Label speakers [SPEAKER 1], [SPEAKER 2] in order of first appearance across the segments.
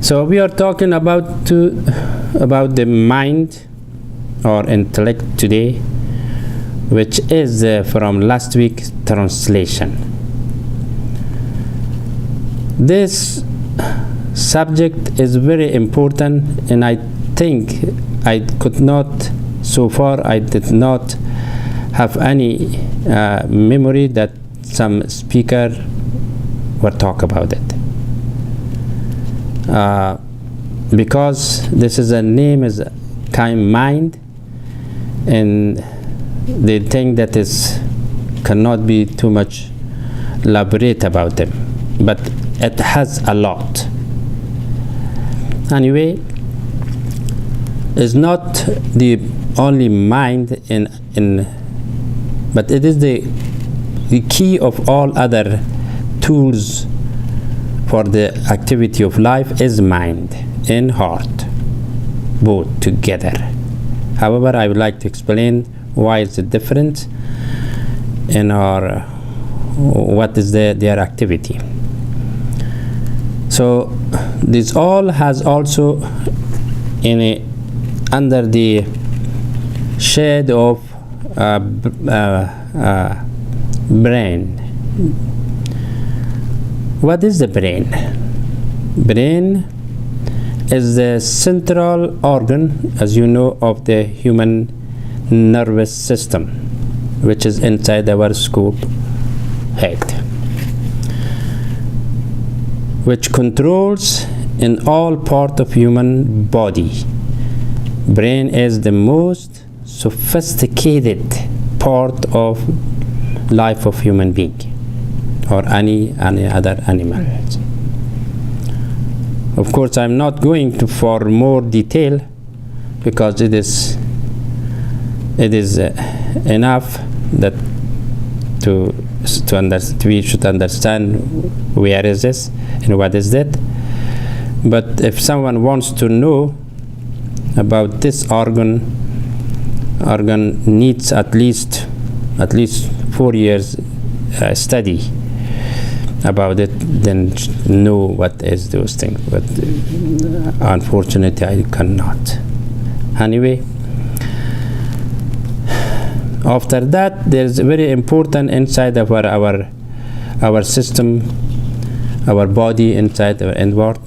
[SPEAKER 1] So we are talking about the mind or intellect today, which is from last week's translation. This subject is very important, and I think I did not have any memory that some speaker will talk about it. Because this is a name is kind mind, and they think that is cannot be too much elaborate about them, but it has a lot. Anyway, it's not the only mind but it is the key of all other tools for the activity of life is mind and heart, both together. However, I would like to explain why is it different and what is their activity. So this all has also under the shade of brain. What is the brain? Brain is the central organ, as you know, of the human nervous system, which is inside our skull head, which controls in all part of human body. Brain is the most sophisticated part of life of human being or any other animal. Of course, I'm not going to for more detail because it is enough that we should understand where is this and what is that. But if someone wants to know about this organ needs at least 4 years study about it, then know what is those things. But unfortunately, I cannot. Anyway, after that, there's very important inside of our system, our body, inside our inward.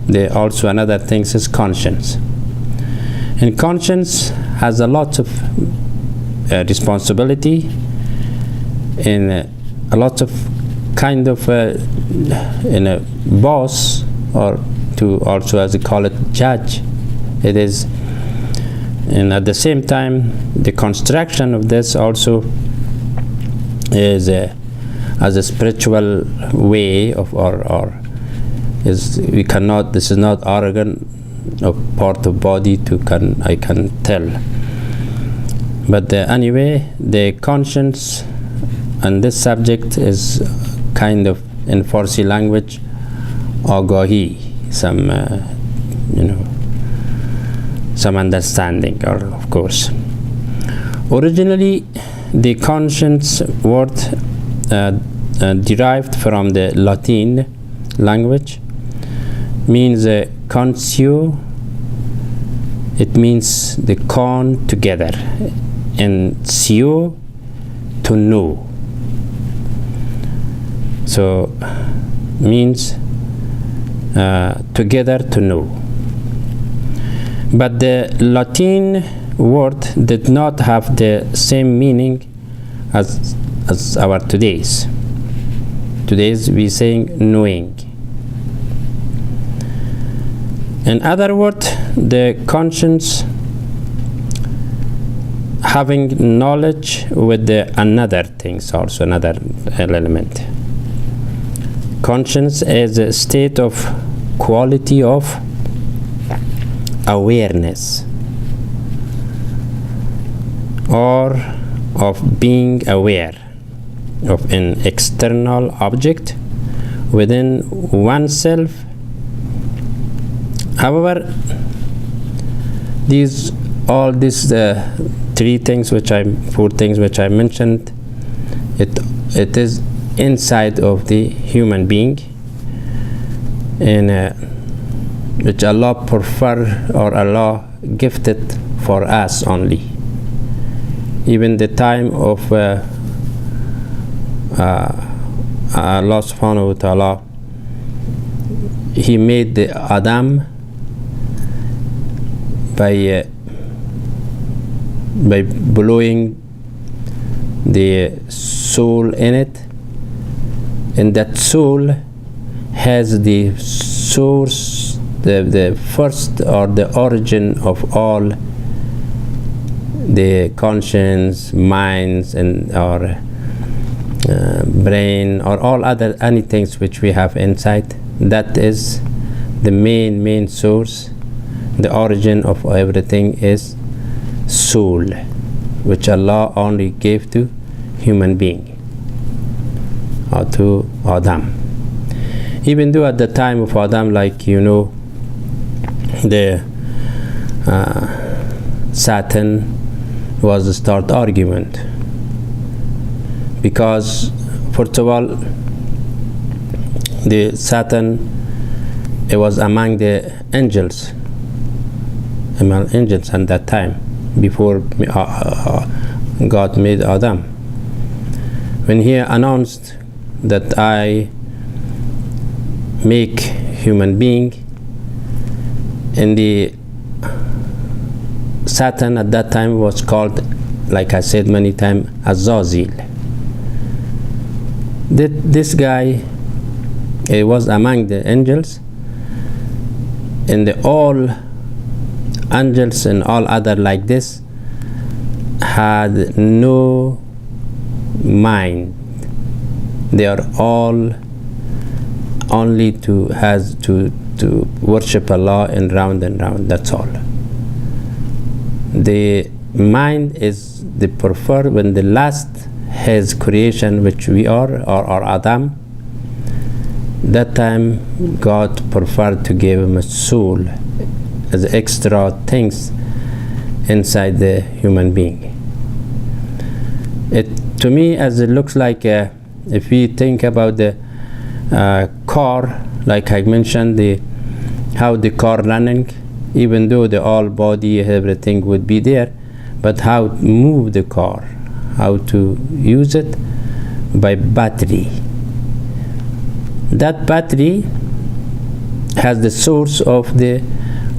[SPEAKER 1] There also another thing is conscience. And conscience has a lot of responsibility and a lot of kind of boss, or to also, as they call it, judge. It is, and at the same time, the construction of this also is as a spiritual way of or is we cannot. This is not organ or part of body I can tell. But anyway, the conscience and this subject is kind of in Farsi language agahi, some understanding, or of course. Originally, the conscience word derived from the Latin language means conscio. It means the con together, and cio to know. So means together to know. But the Latin word did not have the same meaning as our today's. Today's we saying knowing. In other words, the conscience having knowledge with the another things, also another element. Conscience is a state of quality of awareness or of being aware of an external object within oneself. However, four things which I mentioned, it is inside of the human being, and which Allah prefer or Allah gifted for us only. Even the time of Allah subhanahu wa ta'ala, He made the Adam by blowing the soul in it, and that soul has the source, the first or the origin of all the conscience, minds, and our brain, or all other anything which we have inside. That is the main source. The origin of everything is soul, which Allah only gave to human being, or to Adam. Even though at the time of Adam, like you know, the Satan was a start argument, because first of all, the Satan, it was among the angels at that time, before God made Adam. When he announced that I make human being, and the Satan at that time was called, like I said many times, Azazel. This guy, it was among the angels, and all angels and all other like this had no mind. They are all only to worship Allah and round, that's all. The mind is the preferred when the last his creation, which we are, or Adam. That time God preferred to give him a soul as extra things inside the human being. It to me, as it looks like, if we think about the car, like I mentioned, how the car running, even though the all body, everything would be there, but how to move the car, how to use it, by battery. That battery has the source of the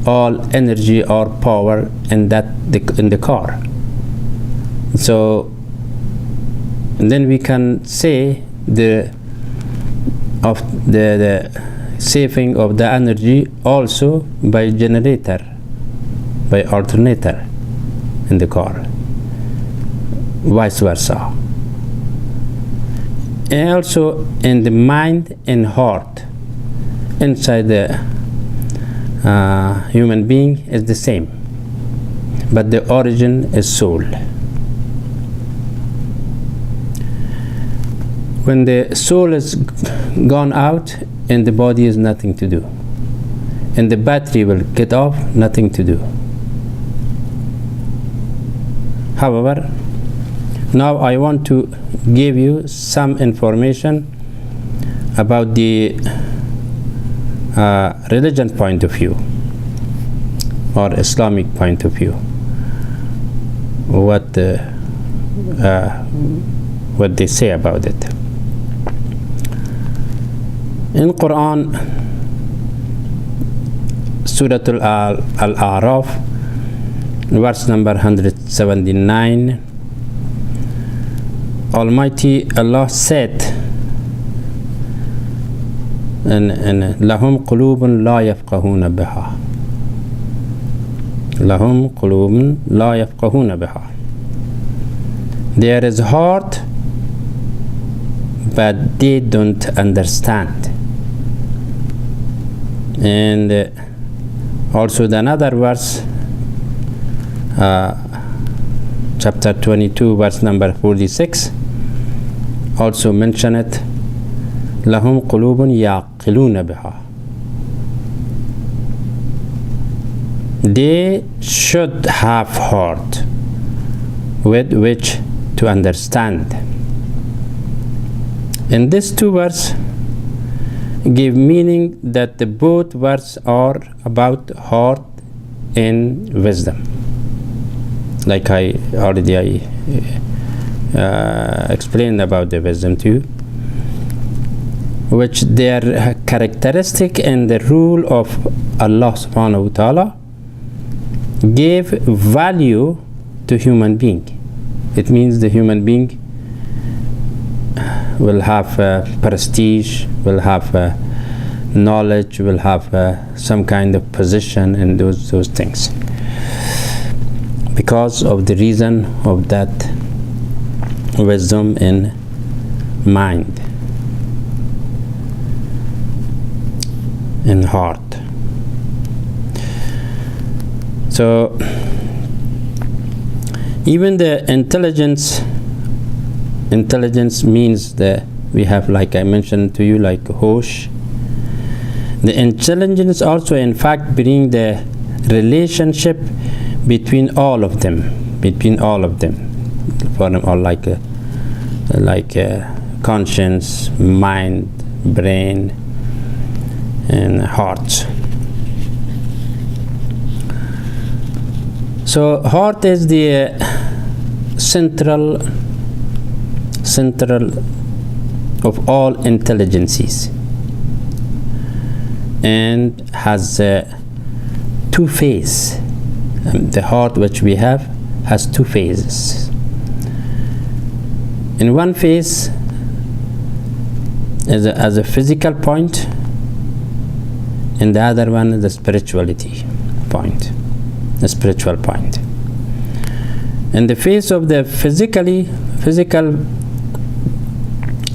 [SPEAKER 1] all energy or power in the car. So then we can say the saving of the energy also by generator, by alternator in the car, vice versa. And also in the mind and heart inside the human being is the same, but the origin is soul. When the soul is gone out, and the body is nothing to do, and the battery will get off, nothing to do. However, now I want to give you some information about the religion point of view, or Islamic point of view, what they say about it. In Quran, Surah Al-A'raf, verse number 179, Almighty Allah said, لهم قلوب لا يفقهون بها, لهم قلوب لا يفقهون بها. There is heart, but they don't understand. And also the another verse, chapter 22, verse number 46, also mention it. لهم قلوب يعقلون بها. They should have heart with which to understand. In this two verse, give meaning that the both words are about heart and wisdom. Like I already explained about the wisdom too, which their characteristic and the rule of Allah subhanahu wa ta'ala gave value to human being. It means the human being will have prestige, will have knowledge, will have some kind of position and those things, because of the reason of that wisdom in mind, in heart. So even the intelligence means that we have, like I mentioned to you, like hosh. The intelligence also in fact bring the relationship between all of them, for them all, like conscience, mind, brain and heart. So heart is the central of all intelligences, and has two phases. The heart which we have has two phases. In one phase is as a physical point, and the other one is the spirituality point, the spiritual point. In the phase of the physical,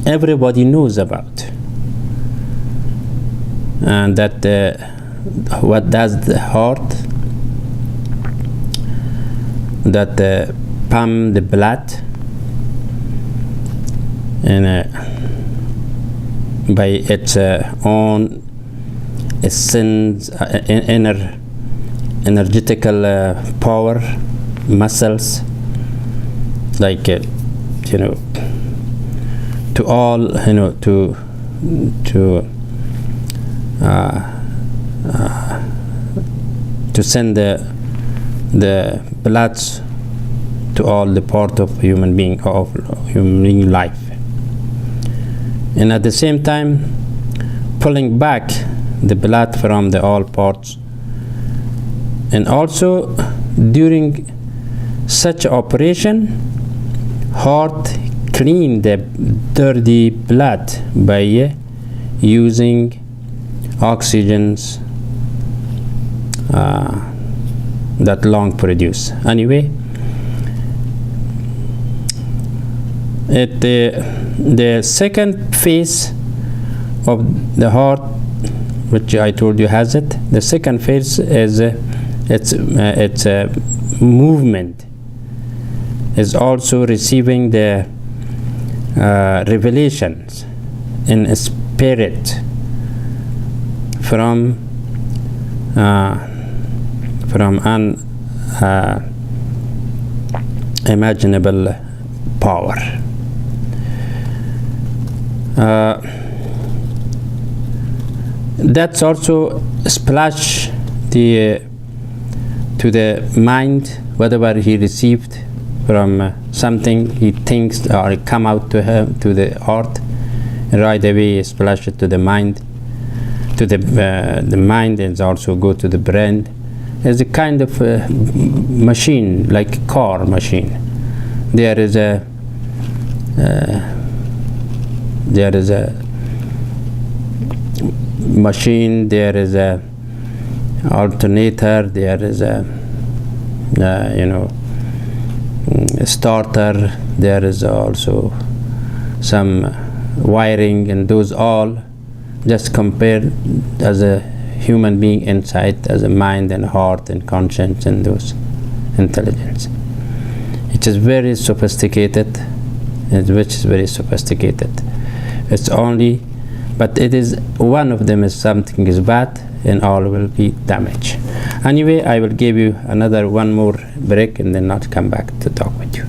[SPEAKER 1] everybody knows about, and that what does the heart, that pump the blood and by its own essence, energetical power, muscles, like to all, to send the blood to all the part of human being life, and at the same time pulling back the blood from the all parts. And also during such operation, heart clean the dirty blood by using oxygens that lung produce. Anyway, the second phase of the heart, which I told you has it, the second phase is its movement, is also receiving the revelations in spirit from unimaginable power. That's also splash to the mind whatever he received from something he thinks or come out to him, to the heart, right away splash it to the mind, to the mind, and also go to the brain. It's a kind of machine, like a car machine. There is a machine, there is a alternator, there is a starter, there is also some wiring, and those all just compared as a human being inside, as a mind and heart and conscience and those intelligence. It is very sophisticated, which is very sophisticated. It's only, but it is one of them is something is bad and all will be damaged. Anyway, I will give you one more break and then not come back to talk with you.